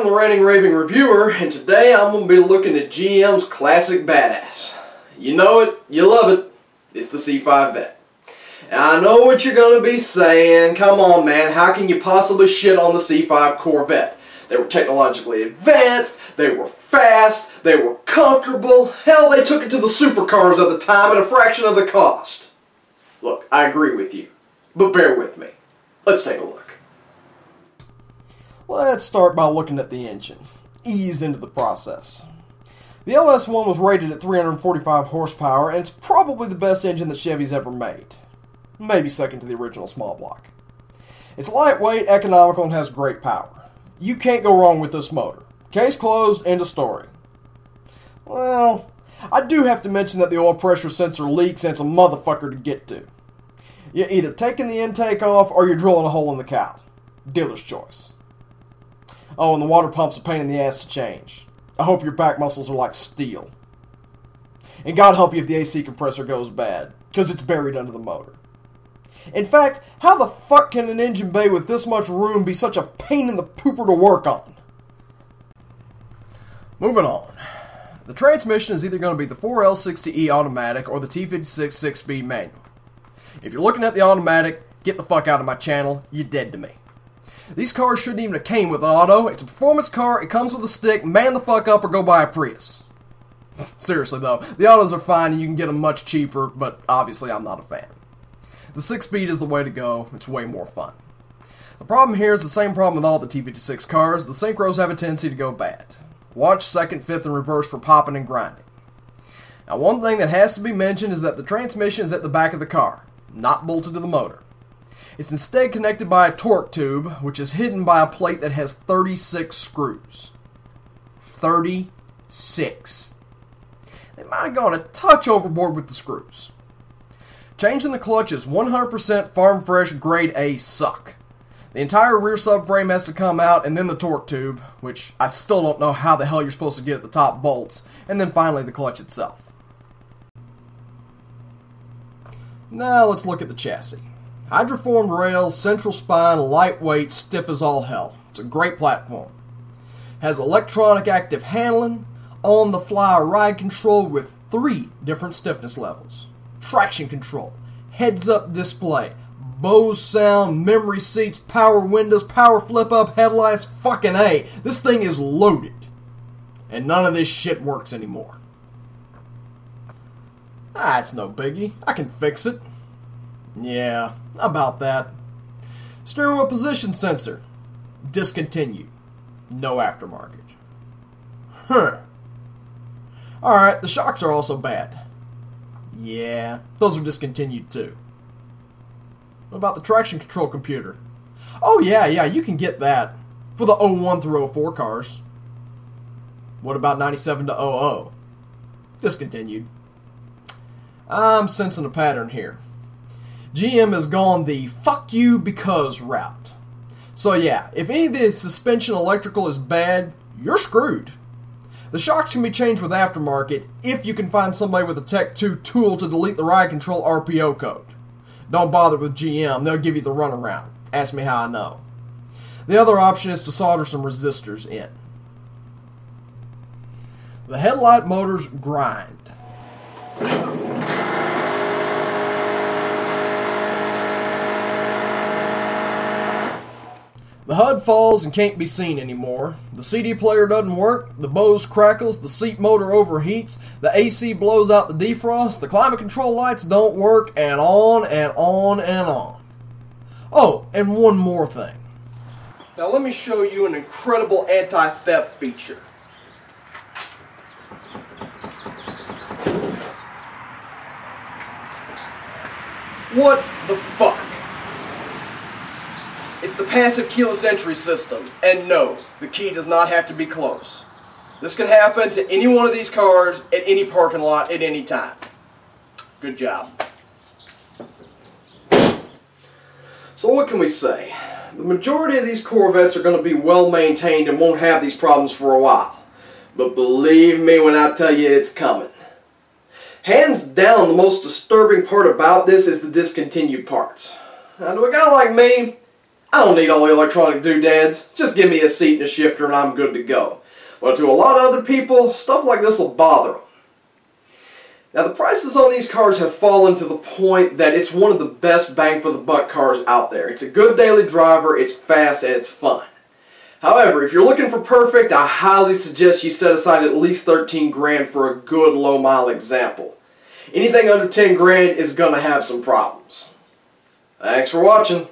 the Reigning Raving Reviewer, and today I'm going to be looking at GM's classic badass. You know it, you love it, it's the C5 Vet. And I know what you're going to be saying, come on man, how can you possibly shit on the C5 Corvette? They were technologically advanced, they were fast, they were comfortable, hell they took it to the supercars of the time at a fraction of the cost. Look, I agree with you, but bear with me. Let's take a look. Let's start by looking at the engine. Ease into the process. The LS1 was rated at 345 horsepower, and it's probably the best engine that Chevy's ever made. Maybe second to the original small block. It's lightweight, economical, and has great power. You can't go wrong with this motor. Case closed, end of story. Well, I do have to mention that the oil pressure sensor leaks and it's a motherfucker to get to. You're either taking the intake off or you're drilling a hole in the cowl. Dealer's choice. Oh, and the water pump's a pain in the ass to change. I hope your back muscles are like steel. And God help you if the AC compressor goes bad, because it's buried under the motor. In fact, how the fuck can an engine bay with this much room be such a pain in the pooper to work on? Moving on. The transmission is either going to be the 4L60E automatic or the T56 6-speed manual. If you're looking at the automatic, get the fuck out of my channel, you're dead to me. These cars shouldn't even have came with an auto. It's a performance car, it comes with a stick, man the fuck up or go buy a Prius. Seriously though, the autos are fine and you can get them much cheaper, but obviously I'm not a fan. The 6-speed is the way to go, it's way more fun. The problem here is the same problem with all the T56 cars, the synchros have a tendency to go bad. Watch second, fifth, and reverse for popping and grinding. Now one thing that has to be mentioned is that the transmission is at the back of the car, not bolted to the motor. It's instead connected by a torque tube, which is hidden by a plate that has 36 screws. 36. They might have gone a touch overboard with the screws. Changing the clutch is 100% farm fresh grade A suck. The entire rear subframe has to come out, and then the torque tube, which I still don't know how the hell you're supposed to get at the top bolts, and then finally the clutch itself. Now let's look at the chassis. Hydroformed rails, central spine, lightweight, stiff as all hell. It's a great platform. Has electronic active handling, on-the-fly ride control with 3 different stiffness levels. Traction control, heads-up display, Bose sound, memory seats, power windows, power flip-up headlights, fucking A. This thing is loaded. And none of this shit works anymore. It's no biggie. I can fix it. Yeah, about that. Steering wheel position sensor. Discontinued. No aftermarket. Alright, the shocks are also bad. Yeah, those are discontinued too. What about the traction control computer? Oh yeah, you can get that. For the 01 through 04 cars. What about 97 to 00? Discontinued. I'm sensing a pattern here. GM has gone the fuck you because route. So yeah, if any of the suspension electrical is bad, you're screwed. The shocks can be changed with aftermarket if you can find somebody with a Tech 2 tool to delete the ride control RPO code. Don't bother with GM, they'll give you the runaround. Ask me how I know. The other option is to solder some resistors in. The headlight motors grind. The HUD falls and can't be seen anymore. The CD player doesn't work, the Bose crackles, the seat motor overheats, the AC blows out the defrost, the climate control lights don't work, and on and on and on. Oh, and one more thing. Now let me show you an incredible anti-theft feature. What the fuck? It's the passive keyless entry system, and no, the key does not have to be close. This can happen to any one of these cars at any parking lot at any time. Good job. So what can we say? The majority of these Corvettes are going to be well maintained and won't have these problems for a while. But believe me when I tell you it's coming. Hands down, the most disturbing part about this is the discontinued parts. Now to a guy like me, I don't need all the electronic doodads. Just give me a seat and a shifter and I'm good to go. But to a lot of other people, stuff like this will bother them. Now the prices on these cars have fallen to the point that it's one of the best bang for the buck cars out there. It's a good daily driver, it's fast, and it's fun. However, if you're looking for perfect, I highly suggest you set aside at least 13 grand for a good low mile example. Anything under 10 grand is going to have some problems. Thanks for watching.